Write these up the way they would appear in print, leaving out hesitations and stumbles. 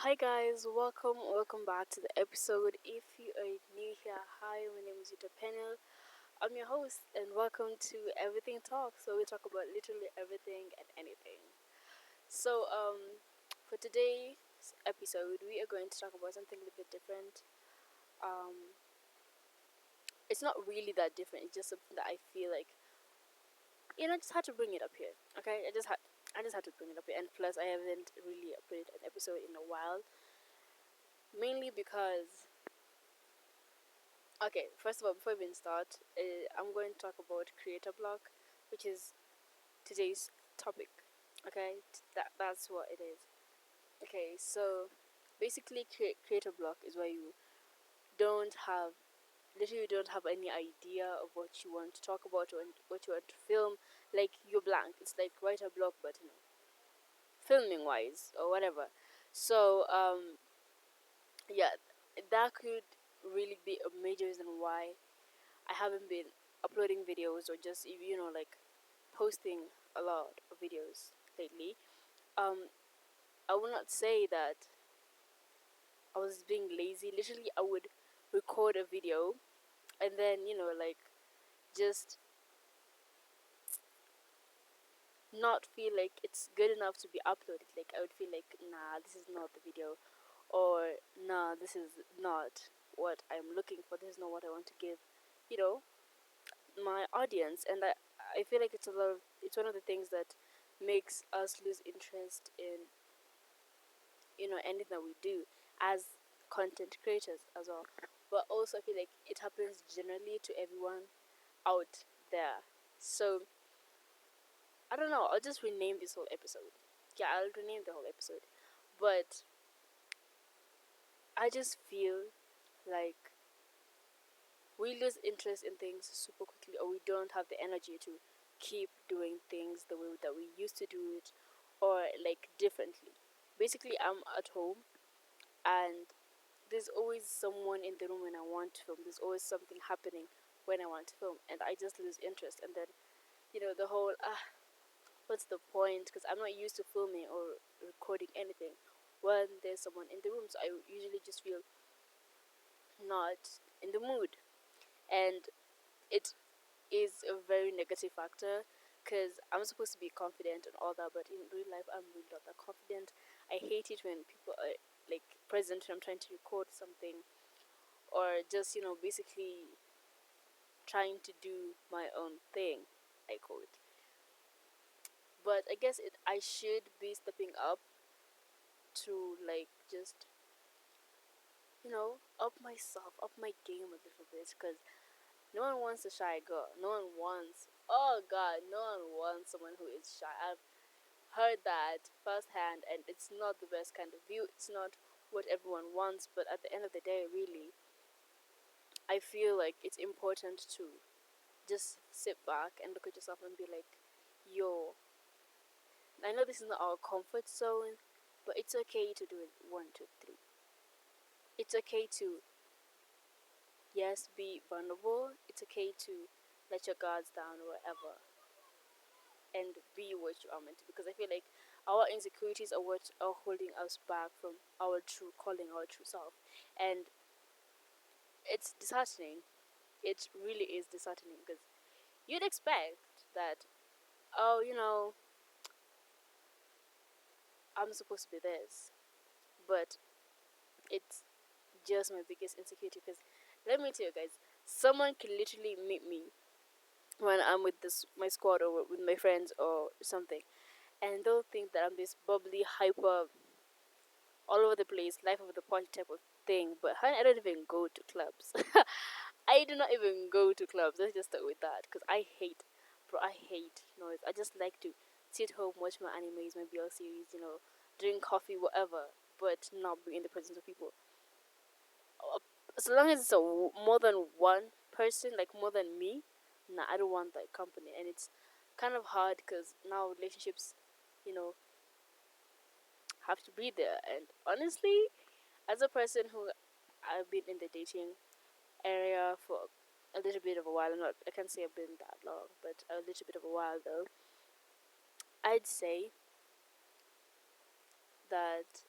Hi guys, welcome back to the episode. If you are new here, hi, my name is Yuta Penel. I'm your host, and welcome to Everything Talk. So we talk about literally everything and anything. For today's episode, we are going to talk about something a little bit different. Um, it's not really that different. It's just something that I feel like just had to bring it up here. Okay, I just had to bring it up here, and plus I haven't really uploaded an episode in a while, mainly because okay, first of all, before we even start, I'm going to talk about creator block, which is today's topic. Okay, that's what it is. Okay, so basically, creator block is where you don't have literally don't have any idea of what you want to talk about or what you want to film. Like you're blank. It's like writer block, but filming wise or whatever. So yeah, that could really be a major reason why I haven't been uploading videos or just like posting a lot of videos lately. Um, I will not say that I was being lazy. Literally, I would record a video and then like just not feel like it's good enough to be uploaded. Like I would feel like, nah, this is not the video, or nah, this is not what I'm looking for. This is not what I want to give. You know, my audience, and I feel like it's one of the things that makes us lose interest in anything that we do as content creators as well. But also I feel like it happens generally to everyone out there. So I don't know, I'll just rename this whole episode. Yeah, I'll rename the whole episode. But I just feel like we lose interest in things super quickly, or we don't have the energy to keep doing things the way that we used to do it, or like differently. Basically, I'm at home and there's always someone in the room when I want to film. There's always something happening when I want to film, and I just lose interest. And then, the whole what's the point? Because I'm not used to filming or recording anything when there's someone in the room. So I usually just feel not in the mood, and it is a very negative factor. Because I'm supposed to be confident and all that, but in real life, I'm really not that confident. I hate it when people are like present when I'm trying to record something, or just basically trying to do my own thing, I call it. But I guess I should be stepping up to like just up myself, up my game a little bit, because no one wants a shy girl. No one wants, oh god, no one wants someone who is shy. I've heard that firsthand, and it's not the best kind of view. It's not what everyone wants, but at the end of the day, really, I feel like it's important to just sit back and look at yourself and be like, yo, I know this is not our comfort zone, but it's okay to do it one, two, three. It's okay to, yes, be vulnerable. It's okay to let your guards down or whatever and be what you are meant to, because I feel like our insecurities are what are holding us back from our true calling, our true self. And it's disheartening. It really is disheartening because you'd expect that, oh, I'm supposed to be this, but it's just my biggest insecurity. Because let me tell you guys, someone can literally meet me when I'm with this my squad or with my friends or something, and they'll think that I'm this bubbly, hyper, all over the place, life of the party type of thing. But honey, I don't even go to clubs. I do not even go to clubs. Let's just start with that, because I hate noise. I just like to sit home, watch my animes, my BL series, drink coffee, whatever, but not be in the presence of people. Uh, So long as it's more than one person, like more than me, nah, I don't want that company. And it's kind of hard because now relationships, you know, have to be there. And honestly, as a person who I've been in the dating area for a little bit of a while, I can't say I've been that long, but a little bit of a while though, I'd say that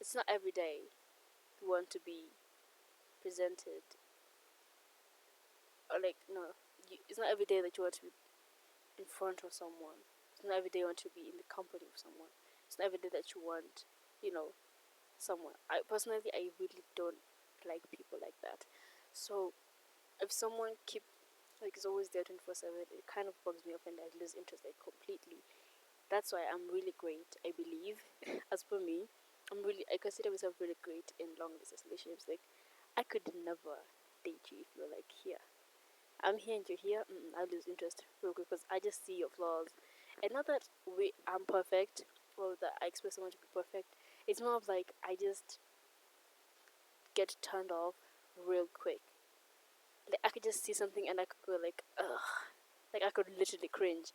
it's not every day you want to be presented, or like, no, it's not every day that you want to be in front of someone. It's not every day you want to be in the company of someone. It's not every day that you want, you know, someone. I personally, I really don't like people like that. So if someone keep like is always there 24/7, it kind of bugs me off and I lose interest like completely. That's why I'm really great, I believe. As for me, I consider myself really great in long distance relationships. Like, I could never date you if you're like here. I'm here and you're here. I lose interest real quick because I just see your flaws. And not that I'm perfect or that I expect someone to be perfect. It's more of like I just get turned off real quick. Like, I could just see something and I could go like, ugh. Like, I could literally cringe.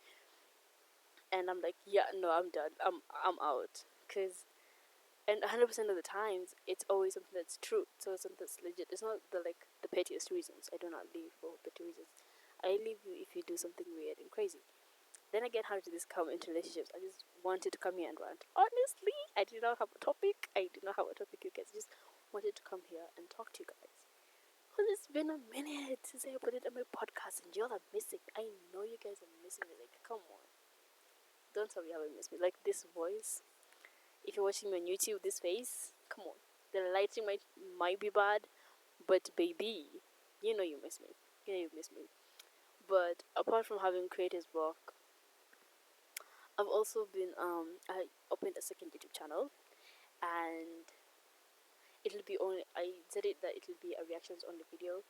And I'm like, yeah, no, I'm done. I'm out. Cause, and 100% of the times, it's always something that's true. So it's something that's legit. It's not the pettiest reasons. I do not leave for petty reasons. I leave you if you do something weird and crazy. Then again, how did this come into relationships? I just wanted to come here and rant. Honestly, I did not have a topic. I did not have a topic, you guys. I just wanted to come here and talk to you guys. Well, it's been a minute since I put it on my podcast, and y'all are missing. I know you guys are missing me. Like, come on. Don't tell me you haven't missed me. Like, this voice. If you're watching me on YouTube, this face. Come on. The lighting might be bad, but baby, you know you miss me. You know you miss me. But apart from having creators block, I've also been I opened a second YouTube channel, and it'll be only I said it that it'll be a reactions only video,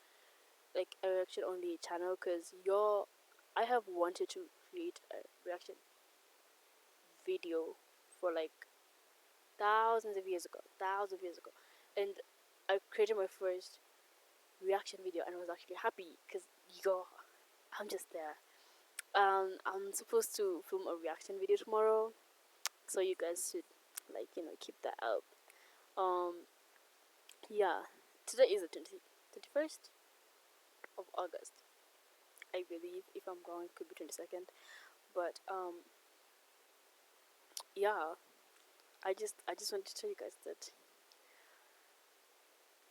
like a reaction only channel, because I have wanted to create a reaction video for like thousands of years ago, and I created my first reaction video and I was actually happy because I'm just there. I'm supposed to film a reaction video tomorrow, so you guys should keep that up. Um, yeah, today is the 21st of August, I believe. If I'm wrong, it could be 22nd. But yeah, I just wanted to tell you guys that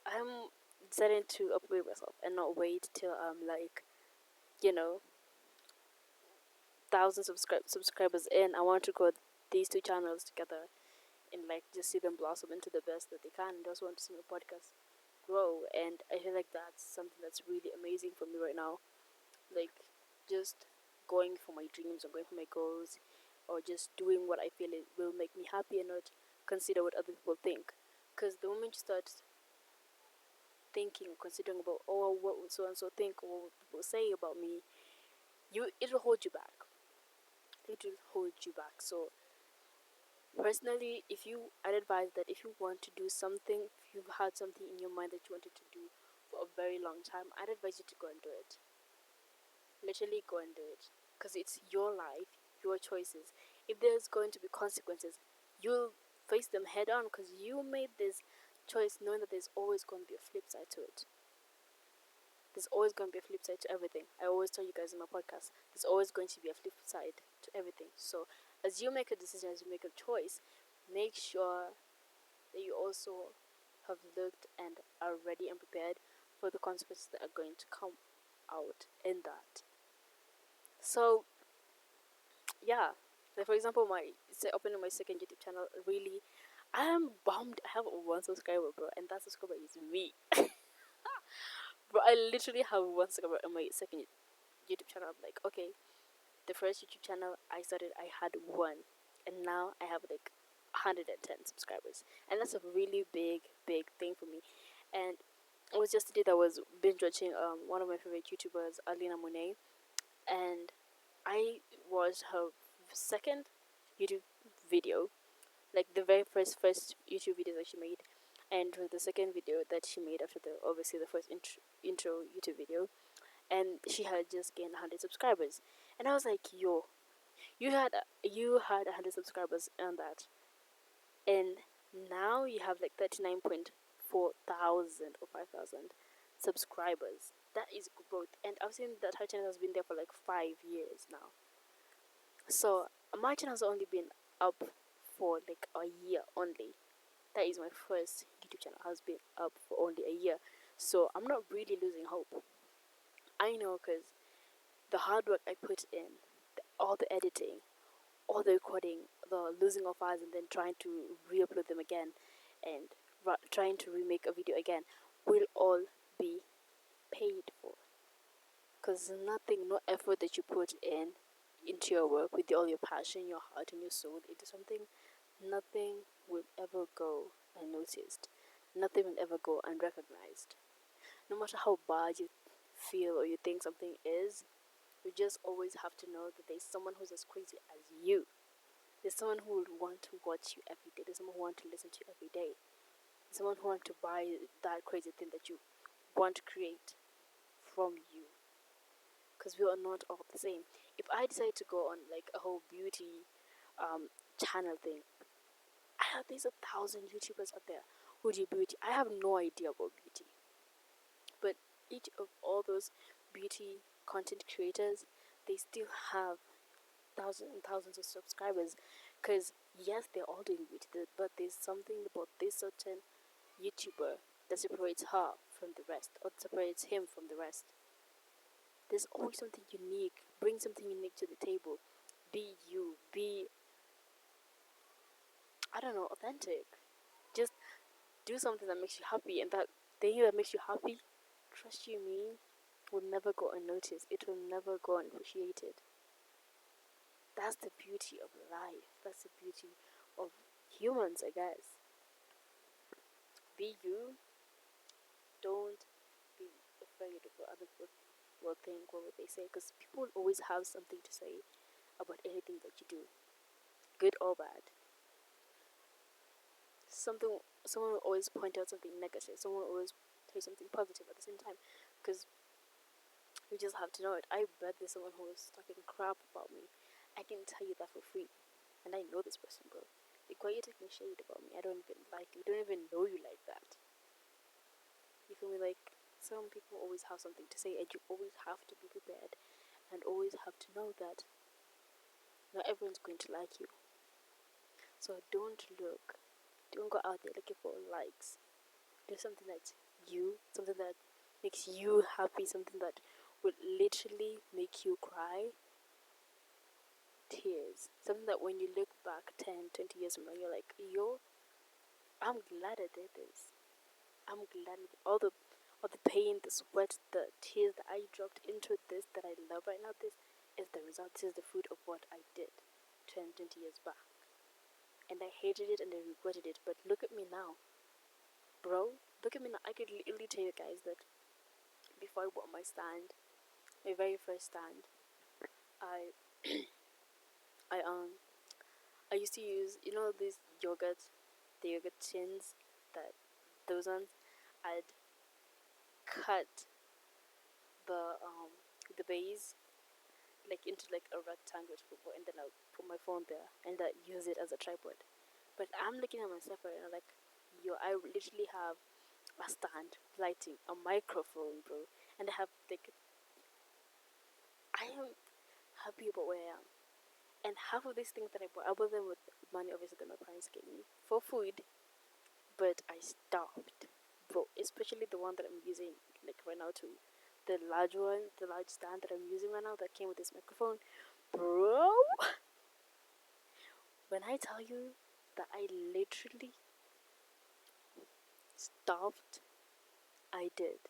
I'm deciding to upgrade myself and not wait till I'm like, you know, thousands of subscribers in. I want to grow these two channels together and like just see them blossom into the best that they can. And also want to see my podcast grow. And I feel like that's something that's really amazing for me right now. Like, just going for my dreams or going for my goals, or just doing what I feel it will make me happy and not consider what other people think. Because the moment you start thinking or considering about, oh, what would so and so think, or what would people say about me, it'll hold you back. It will hold you back. So personally, I'd advise that if you want to do something, if you've had something in your mind that you wanted to do for a very long time, I'd advise you to go and do it. Literally go and do it, because it's your life, your choices. If there's going to be consequences, you'll face them head on, because you made this choice knowing that there's always going to be a flip side to it. There's always going to be a flip side to everything. I always tell you guys in my podcast, there's always going to be a flip side to everything. So as you make a decision, as you make a choice, make sure that you also have looked and are ready and prepared for the consequences that are going to come out in that. So yeah, like for example, opening my second YouTube channel, really, I am bummed. I have one subscriber, bro, and that subscriber is me. Bro, I literally have one subscriber on my second YouTube channel. I'm like, okay, the first YouTube channel I started, I had one, and now I have like 110 subscribers, and that's a really big thing for me. And it was just today that I was binge watching one of my favorite YouTubers, Alina Monet, and I watched her second YouTube video, like the very first YouTube video that she made, and the second video that she made after the first intro YouTube video, and she had just gained 100 subscribers, and I was like, yo, you had 100 subscribers on that, and now you have like 39.4 thousand or 5,000 subscribers. That is growth, and I've seen that her channel has been there for like 5 years now. So my channel has only been up for like a year only. That is my first YouTube channel, has been up for only a year, so I'm not really losing hope. I know, because the hard work I put in, all the editing, all the recording, the losing of files, and then trying to re-upload them again, and trying to remake a video again, will all be paid for. Because nothing, no effort that you put in into your work with all your passion, your heart, and your soul into something, nothing will ever go unnoticed. Nothing will ever go unrecognized. No matter how bad you feel or you think something is, you just always have to know that there's someone who's as crazy as you. There's someone who would want to watch you every day. There's someone who wants to listen to you every day. There's someone who wants to buy that crazy thing that you want to create from you. Because we are not all the same. If I decide to go on like a whole beauty channel thing, there's 1,000 YouTubers out there who do beauty. I have no idea about beauty, but each of all those beauty content creators, they still have thousands and thousands of subscribers. Because yes, they're all doing beauty, but there's something about this certain YouTuber that separates her from the rest, or separates him from the rest. There's always something unique. Bring something unique to the table. Be you. Be, I don't know, authentic. Just do something that makes you happy, and that thing that makes you happy, trust you me, will never go unnoticed. It will never go unappreciated. That's the beauty of life. That's the beauty of humans, I guess. Be you. Don't be afraid of what other people will think, what would they say, because people will always have something to say about anything that you do, good or bad. Someone will always point out something negative. Someone will always say something positive at the same time, because you just have to know it. I bet there's someone who is talking crap about me. I can tell you that for free, and I know this person, bro. Like, why are you taking shade about me? I don't even like you. Don't even know you like that. You feel me? Like, some people always have something to say, and you always have to be prepared, and always have to know that not everyone's going to like you. So don't go out there looking for likes. Do something that's you, something that makes you happy, something that would literally make you cry. Tears. Something that when you look back 10, 20 years from now, you're like, yo, I'm glad I did this. I'm glad all the pain, the sweat, the tears that I dropped into this that I love right now, this is the result, this is the fruit of what I did 10, 20 years back. And I hated it and I regretted it, but look at me now. Bro, look at me now. I could literally tell you guys that before I bought my stand, my very first stand, I I I used to use, you know, these the yogurt tins, that those ones. I'd cut the base like into like a rectangle, and then I'll put my phone there and use it as a tripod. But I'm looking at myself right now like, yo, I literally have a stand, lighting, a microphone, bro, and I have like, I am happy about where I am. And half of these things that I bought them with money obviously that my parents gave me for food, but I stopped, bro. Especially the one that I'm using like right now too, the large one, the large stand that I'm using right now that came with this microphone, bro. When I tell you that I literally stopped, I did,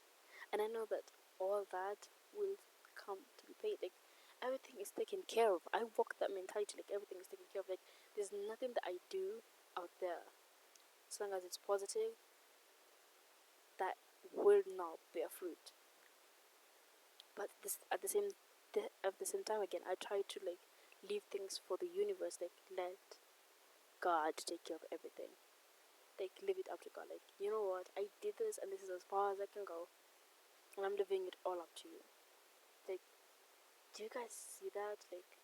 and I know that all that will come to be paid. Like, everything is taken care of. I walk that mentality, like everything is taken care of. Like, there's nothing that I do out there, as long as it's positive, that will not bear fruit. But this at the same time again, I try to like leave things for the universe. Like, let God take care of everything. Like, leave it up to God. Like, you know what? I did this, and this is as far as I can go, and I'm leaving it all up to you. Like, do you guys see that? Like,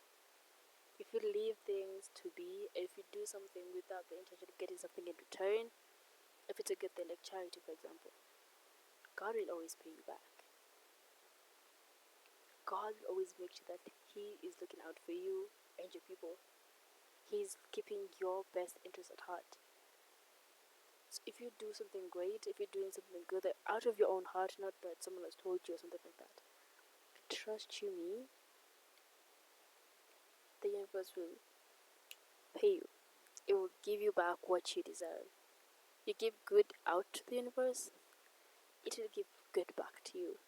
if you leave things to be, if you do something without the intention of getting something in return, if it's a good thing, like charity, for example, God will always pay you back. God will always make sure that He is looking out for you and your people. He's keeping your best interest at heart. So if you do something great, if you're doing something good, like out of your own heart, not that someone has told you or something like that, trust you me, the universe will pay you. It will give you back what you deserve. You give good out to the universe, it will give good back to you.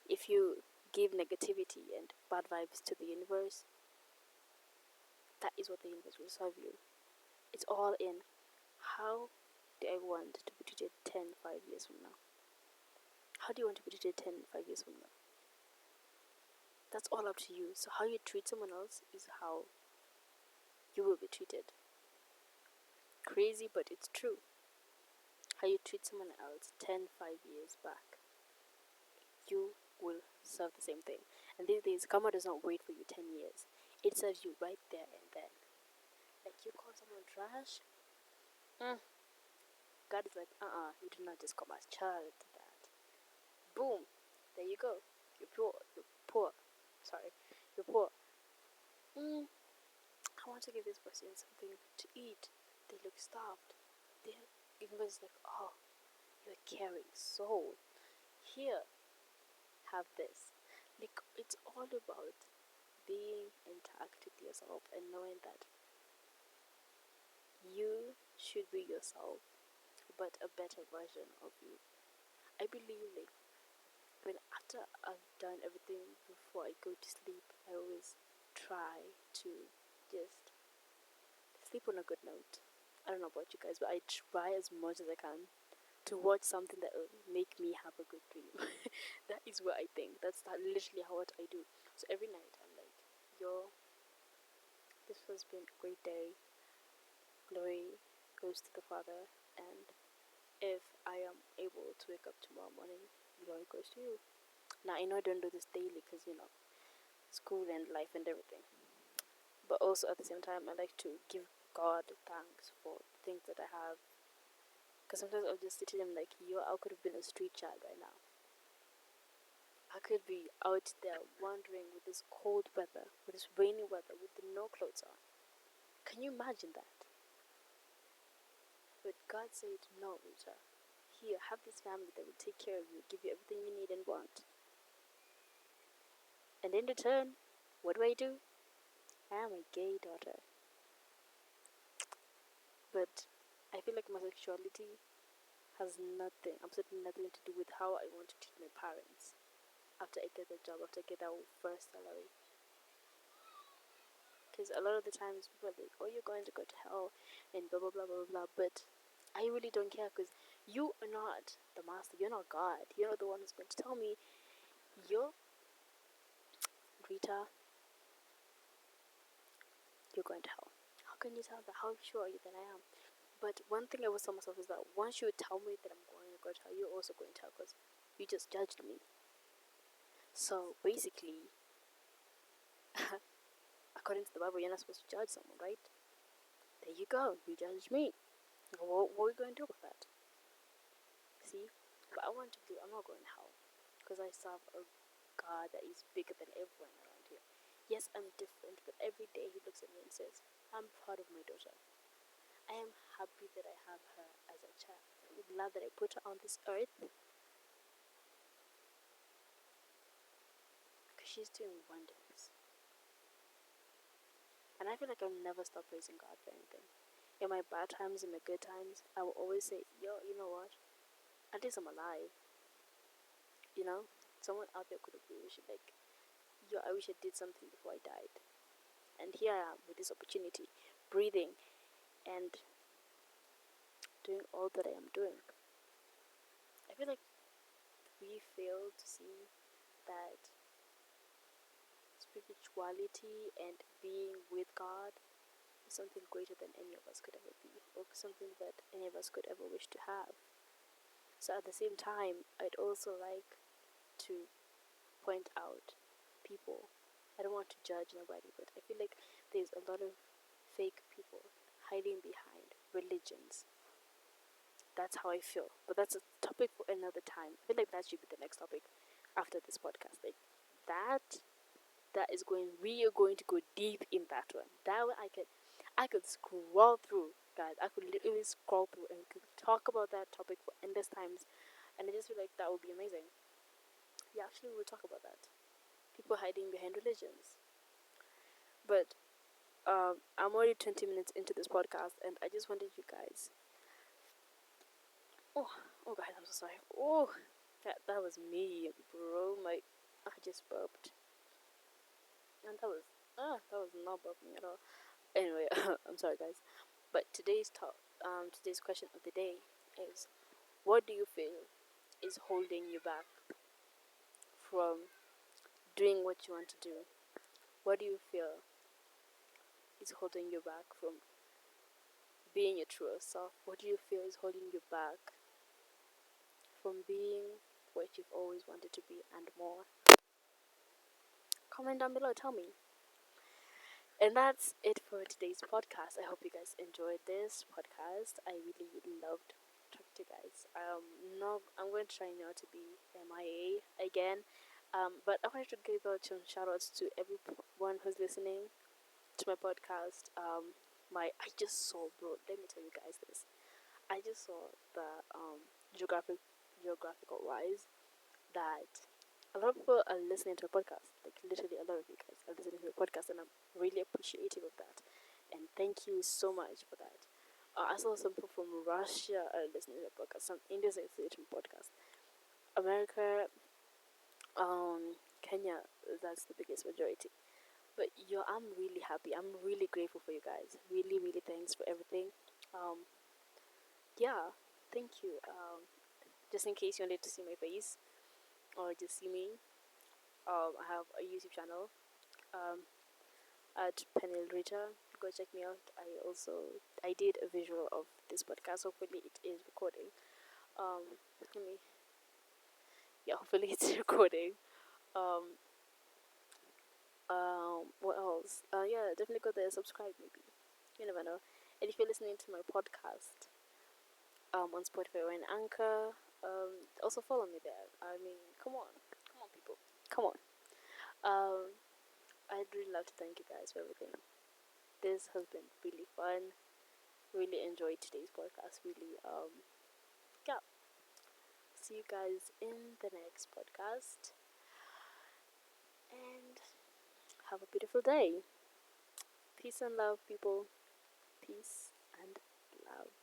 If you give negativity and bad vibes to the universe, that is what the universe will serve you. It's all in how do I want to be treated 5 years from now? How do you want to be treated 5 years from now? That's all up to you. So how you treat someone else is how you will be treated. Crazy, but it's true. How you treat someone else 5 years back, you will serve the same thing. And these days, karma does not wait for you 10 years. It serves you right there and then. Like, you call someone trash, God is like, you do not just call my child that. Boom, there you go. You're poor. You're poor. Sorry, you're poor. I want to give this person something to eat. They look starved. They're even like, oh, you're a caring soul. Here, have this. Like, it's all about being intact with yourself and knowing that you should be yourself, but a better version of you. I believe, like, when after I've done everything before I go to sleep, I always try to just sleep on a good note. I don't know about you guys, but I try as much as I can to watch something that will make me have a good dream. That is what I think. That's literally what I do. So every night I'm like, yo, this has been a great day. Glory goes to the Father, and if I am able to wake up tomorrow morning, glory goes to you. Now I know I don't do this daily because school and life and everything, but also at the same time I like to give God thanks for things that I have. Because sometimes I'll just sit to him like, yo, I could have been a street child right now. I could be out there wandering with this cold weather, with this rainy weather, with no clothes on. Can you imagine that? But God said, no, Rita. Here, have this family that will take care of you, give you everything you need and want. And in return, what do? I am a gay daughter. But I feel like my sexuality has nothing, absolutely nothing to do with how I want to treat my parents after I get the job, after I get that first salary. Because a lot of the times people are like, oh, you're going to go to hell and blah blah blah blah blah. But I really don't care because you are not the master. You're not God. You're not the one who's going to tell me, yo, Rita, you're going to hell. How can you tell that? How sure are you that I am? But one thing I will tell myself is that once you tell me that I'm going to go to hell, you're also going to hell because you just judged me. So basically, according to the Bible, you're not supposed to judge someone, right? There you go. You judged me. What are we going to do about that? See? But I want to do, I'm not going to hell. Because I serve a God that is bigger than everyone around here. Yes, I'm different, but every day he looks at me and says, I'm proud of my daughter. I am happy that I have her as a child. I'm glad that I put her on this earth. Because she's doing wonders. And I feel like I'll never stop praising God for anything. In my bad times, in my good times, I will always say, yo, you know what? At least I'm alive. You know? Someone out there could have wished, like, yo, I wish I did something before I died. And here I am with this opportunity, breathing and doing all that I am doing. I feel like we fail to see that spirituality and being with God is something greater than any of us could ever be, or something that any of us could ever wish to have. So at the same time, I'd also like to point out people. I don't want to judge nobody, but I feel like there's a lot of fake people hiding behind religions. That's how I feel. But that's a topic for another time. I feel like that should be the next topic after this podcast. Like that is going we are going to go deep in that one. That one I could scroll through, guys. I could literally scroll through and we could talk about that topic for endless times. And I just feel like that would be amazing. Yeah, actually, we'll talk about that. People hiding behind religions. But I'm already 20 minutes into this podcast, and I just wanted you guys. Oh, oh, guys, I'm so sorry. Oh, that was me, bro. I just burped, and that was not burping at all. Anyway, I'm sorry, guys. But today's question of the day is: what do you feel is holding you back from doing what you want to do? What do you feel is holding you back from being your true self? What do you feel is holding you back from being what you've always wanted to be and more? Comment down below, tell me. And that's it for today's podcast. I hope you guys enjoyed this podcast. I really, really loved talking to you guys. No, I'm going to try not to be MIA again. But I wanted to give out some shout outs to everyone who's listening to my podcast. I just saw, bro. Let me tell you guys this. I just saw the geographical wise that a lot of people are listening to a podcast. Like literally, a lot of you guys are listening to a podcast, and I'm really appreciative of that. And thank you so much for that. I saw some people from Russia are listening to the podcast. Some Indians are listening to the podcast. America, Kenya, that's the biggest majority. But I'm really happy. I'm really grateful for you guys. Really, really thanks for everything. Um, yeah, thank you. Just in case you wanted to see my face or just see me, I have a YouTube channel um, at Penel Rita. Go check me out. I did a visual of this podcast. Hopefully it is recording. Let me yeah. Hopefully it's recording. Um, what else? Yeah, definitely go there. Subscribe maybe. You never know. And if you're listening to my podcast, on Spotify or in Anchor, also follow me there. I mean, come on, people, come on. Um, I'd really love to thank you guys for everything. This has been really fun. Really enjoyed today's podcast. Really, yeah. See you guys in the next podcast, and have a beautiful day. Peace and love, people. Peace and love.